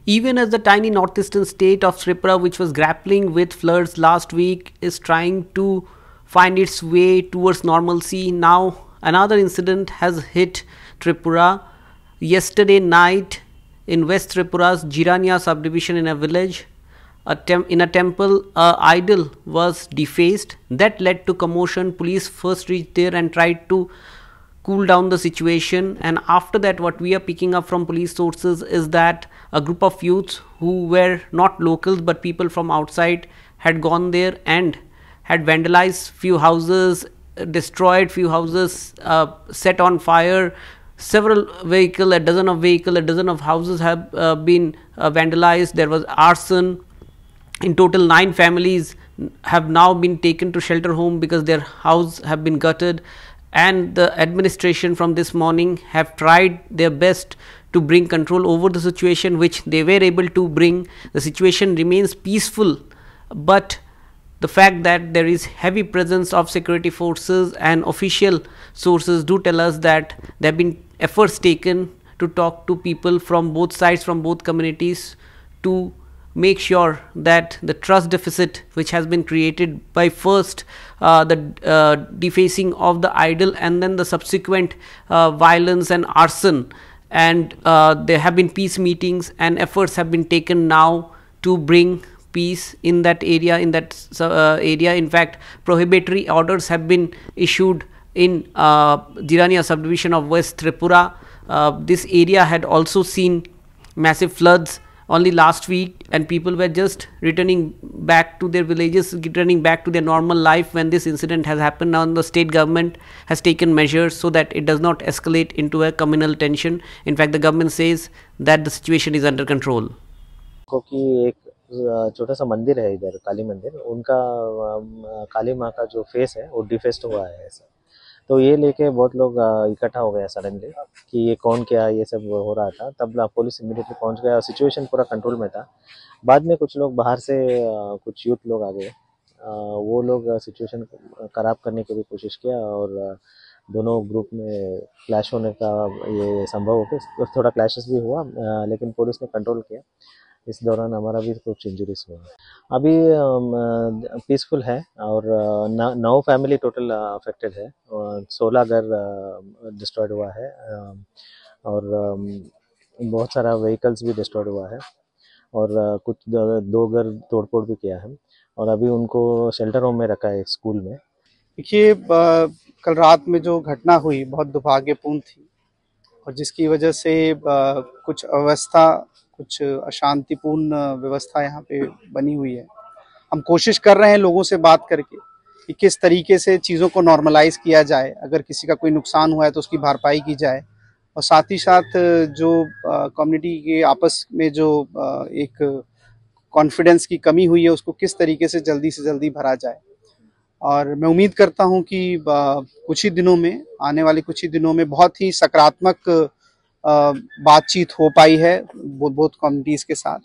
Even as the tiny northeastern state of Tripura, which was grappling with floods last week, is trying to find its way towards normalcy, now another incident has hit Tripura. Yesterday night, in West Tripura's Jirania subdivision, in a village, in a temple, a idol was defaced. That led to commotion. Police first reached there and tried to cool down the situation, and after that what we are picking up from police sources is that a group of youths who were not locals but people from outside had gone there and had vandalized few houses, destroyed few houses, set on fire several vehicle, a dozen of houses have been vandalized. There was arson. In total 9 families have now been taken to shelter home because their house have been gutted, and the administration from this morning have tried their best to bring control over the situation, which they were able to bring. The situation remains peaceful, but the fact that there is heavy presence of security forces, and official sources do tell us that there have been efforts taken to talk to people from both sides, from both communities, to make sure that the trust deficit which has been created by first the defacing of the idol and then the subsequent violence and arson, and there have been peace meetings and efforts have been taken now to bring peace in that area. In fact, prohibitory orders have been issued in Jirania subdivision of West Tripura. This area had also seen massive floods only last week, and people were just returning back to their villages, returning back to their normal life when this incident has happened. Now the state government has taken measures so that it does not escalate into a communal tension. In fact, the government says that the situation is under control. क्योंकि एक छोटा सा मंदिर है इधर, काली मंदिर, उनका काली माँ का जो फेस है वो डिफेस्ट हुआ है ऐसा। तो ये लेके बहुत लोग इकट्ठा हो गया सडनली कि ये कौन क्या ये सब हो रहा था। तब पुलिस इमीडिएटली पहुंच गया और सिचुएशन पूरा कंट्रोल में था। बाद में कुछ लोग बाहर से कुछ यूथ लोग आ गए, वो लोग सिचुएशन खराब करने की भी कोशिश किया और दोनों ग्रुप में क्लैश होने का ये संभव हो गया। थोड़ा क्लैशेस भी हुआ, लेकिन पुलिस ने कंट्रोल किया। इस दौरान हमारा भी कुछ इंजरीज हुआ। अभी पीसफुल है और 9 फैमिली टोटल अफेक्टेड है, 16 घर डिस्ट्रॉयड हुआ है और बहुत सारा व्हीकल्स भी डिस्ट्रॉयड हुआ है और कुछ 2 घर तोड़फोड़ भी किया है और अभी उनको शेल्टर होम में रखा है स्कूल में। देखिए, कल रात में जो घटना हुई बहुत दुर्भाग्यपूर्ण थी और जिसकी वजह से कुछ अवस्था, कुछ अशांतिपूर्ण व्यवस्था यहाँ पे बनी हुई है। हम कोशिश कर रहे हैं लोगों से बात करके कि किस तरीके से चीज़ों को नॉर्मलाइज किया जाए, अगर किसी का कोई नुकसान हुआ है तो उसकी भरपाई की जाए और साथ ही साथ जो कम्युनिटी के आपस में जो एक कॉन्फिडेंस की कमी हुई है उसको किस तरीके से जल्दी भरा जाए। और मैं उम्मीद करता हूं कि कुछ ही दिनों में, आने वाले कुछ ही दिनों में बहुत ही सकारात्मक बातचीत हो पाई है बोथ कम्युनिटीज़ के साथ।